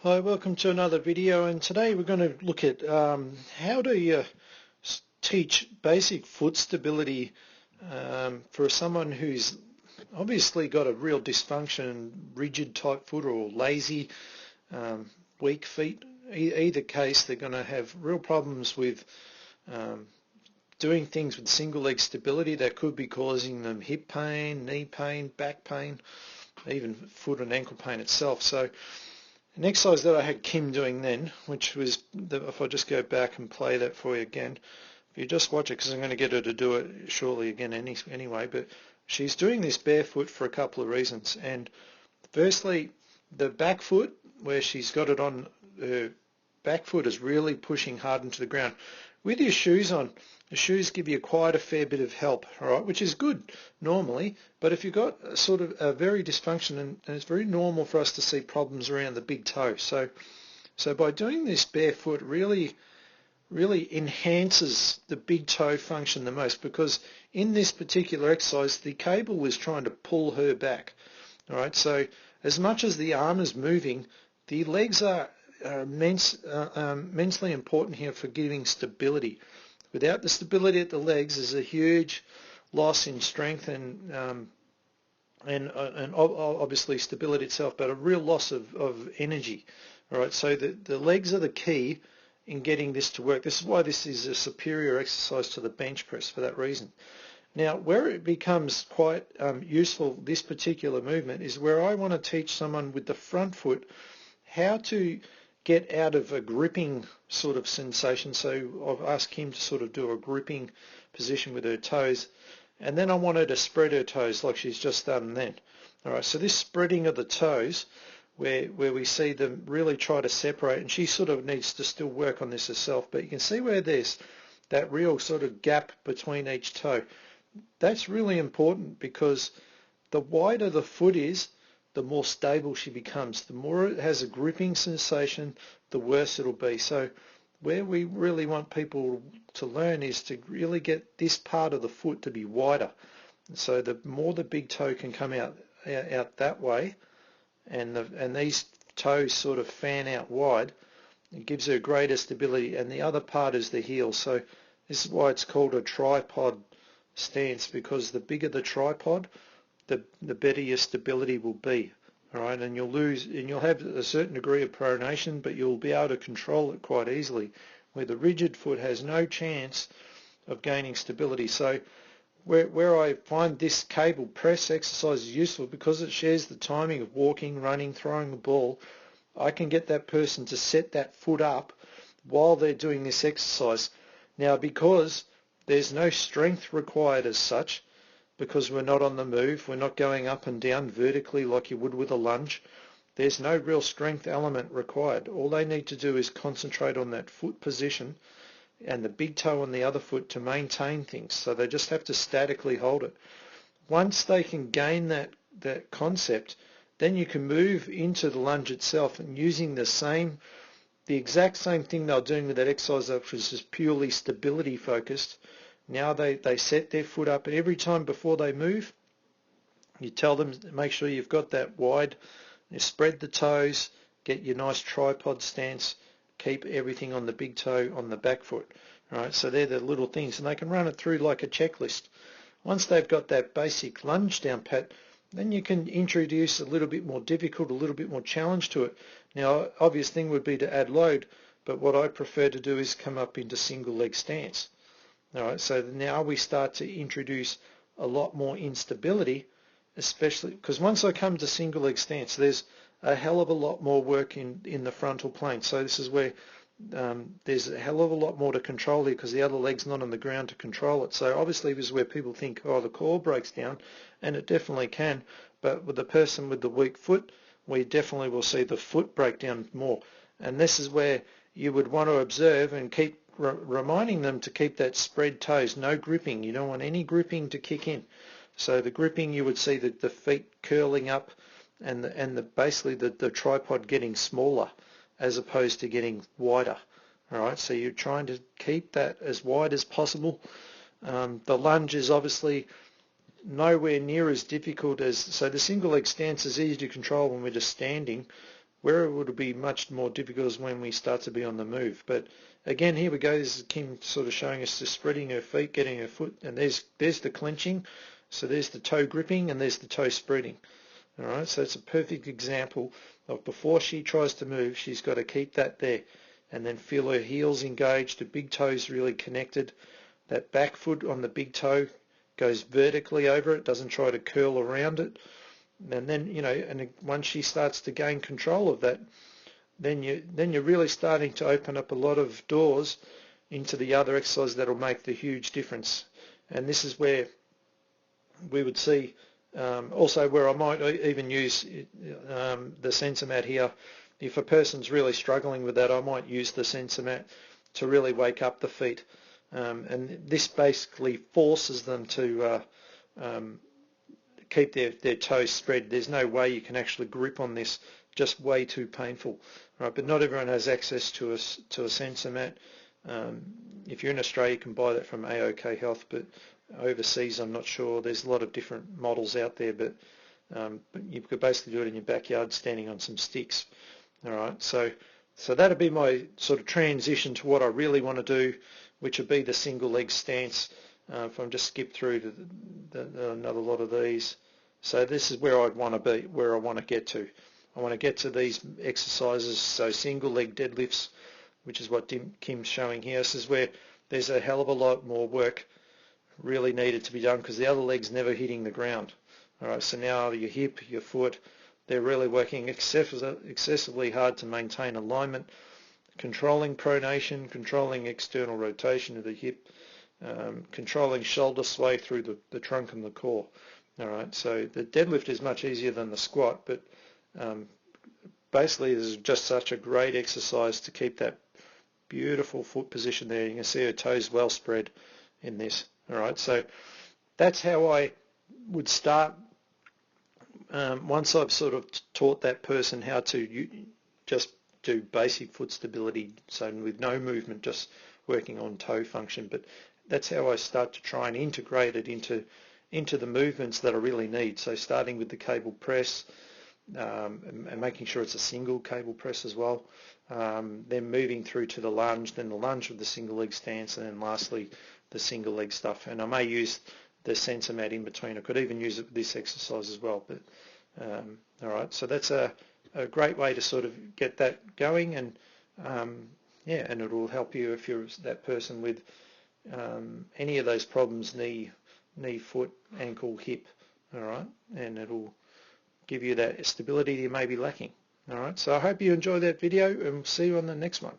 Hi, welcome to another video, and today we're going to look at how do you teach basic foot stability for someone who's obviously got a real dysfunction, rigid type foot or lazy, weak feet. Either case, they're going to have real problems with doing things with single leg stability that could be causing them hip pain, knee pain, back pain, even foot and ankle pain itself. So an exercise that I had Kim doing then, which was, if I just go back and play that for you again, if you just watch it, because I'm going to get her to do it shortly again anyway, but she's doing this barefoot for a couple of reasons. And firstly, the back foot, where she's got it on, her back foot is really pushing hard into the ground. With your shoes on, the shoes give you quite a fair bit of help, all right, which is good normally, but if you've got sort of a very dysfunction, and it's very normal for us to see problems around the big toe. So by doing this barefoot really enhances the big toe function the most, because in this particular exercise the cable is trying to pull her back, all right. So as much as the arm is moving, the legs are immensely important here for giving stability. Without the stability at the legs, there's a huge loss in strength and obviously stability itself, but a real loss of energy. All right, so the legs are the key in getting this to work. This is why this is a superior exercise to the bench press, for that reason. Now, where it becomes quite useful, this particular movement, is where I want to teach someone with the front foot how to get out of a gripping sort of sensation. So I've asked him to sort of do a gripping position with her toes, and then I want her to spread her toes like she's just done then. All right, so this spreading of the toes, where we see them really try to separate, and she sort of needs to still work on this herself, but you can see where there's that real sort of gap between each toe. That's really important, because the wider the foot is, the more stable she becomes. The more it has a gripping sensation, the worse it'll be. So where we really want people to learn is to really get this part of the foot to be wider. So the more the big toe can come out that way, and these toes sort of fan out wide, it gives her greater stability. And the other part is the heel. So this is why it's called a tripod stance, because the bigger the tripod, the better your stability will be. All right, and you'll have a certain degree of pronation, but you'll be able to control it quite easily, where the rigid foot has no chance of gaining stability. So where I find this cable press exercise is useful, because it shares the timing of walking, running, throwing the ball, I can get that person to set that foot up while they're doing this exercise. Now, because there's no strength required as such, because we're not on the move, we're not going up and down vertically like you would with a lunge, there's no real strength element required. All they need to do is concentrate on that foot position and the big toe on the other foot to maintain things. So they just have to statically hold it. Once they can gain that concept, then you can move into the lunge itself, and using the exact same thing they were doing with that exercise, which was just purely stability focused. Now they set their foot up, and every time before they move, you tell them, make sure you've got that wide, you spread the toes, get your nice tripod stance, keep everything on the big toe on the back foot. All right, so they're the little things, and they can run it through like a checklist. Once they've got that basic lunge down pat, then you can introduce a little bit more difficult, a little bit more challenge to it. Now, obvious thing would be to add load, but what I prefer to do is come up into single leg stance. All right, so now we start to introduce a lot more instability, especially because once I come to single leg stance, there's a hell of a lot more work in the frontal plane. So this is where there's a hell of a lot more to control here, because the other leg's not on the ground to control it. So obviously this is where people think, oh, the core breaks down, and it definitely can. But with the person with the weak foot, we definitely will see the foot break down more. And this is where you would want to observe and keep reminding them to keep that spread toes, no gripping. You don't want any gripping to kick in. So the gripping, you would see the feet curling up, and basically the tripod getting smaller as opposed to getting wider. All right, so you're trying to keep that as wide as possible. The lunge is obviously nowhere near as difficult as, so the single leg stance is easy to control when we're just standing, Where it would be much more difficult is when we start to be on the move. But again, here we go. This is Kim sort of showing us just spreading her feet, getting her foot, and there's the clenching. So there's the toe gripping and there's the toe spreading. All right, so it's a perfect example of before she tries to move, she's got to keep that there and then feel her heels engaged, the big toes really connected. That back foot on the big toe goes vertically over it, doesn't try to curl around it. And then, and once she starts to gain control of that, then you're really starting to open up a lot of doors into the other exercises that will make the huge difference. And this is where we would see also where I might even use the sensor mat here. If a person's really struggling with that, I might use the sensor mat to really wake up the feet. And this basically forces them to keep their toes spread. There's no way you can actually grip on this, just way too painful. Right, but not everyone has access to a sensor mat. If you're in Australia, you can buy that from AOK Health, but overseas I'm not sure. There's a lot of different models out there, but you could basically do it in your backyard standing on some sticks. All right, so that'd be my sort of transition to what I really want to do, which would be the single leg stance. If I just skip through to another lot of these. So this is where I'd want to be, where I want to get to. I want to get to these exercises, so single leg deadlifts, which is what Kim's showing here. This is where there's a hell of a lot more work really needed to be done because the other leg's never hitting the ground. All right, so now your hip, your foot, they're really working excessively hard to maintain alignment, controlling pronation, controlling external rotation of the hip, controlling shoulder sway through the trunk and the core. All right, so the deadlift is much easier than the squat, but basically this is just such a great exercise to keep that beautiful foot position there. You can see her toes well spread in this. All right, so that's how I would start once I've sort of taught that person how to just do basic foot stability, so with no movement, just working on toe function. But that's how I start to try and integrate it into the movements that I really need. So starting with the cable press, and making sure it's a single cable press as well, then moving through to the lunge, then the lunge with the single leg stance, and then lastly the single leg stuff. And I may use the sensor mat in between. I could even use it with this exercise as well. But all right, so that's a great way to sort of get that going, and yeah, and it will help you if you're that person with any of those problems, knee, foot, ankle, hip. All right, and it'll give you that stability you may be lacking. All right, so I hope you enjoyed that video, and we'll see you on the next one.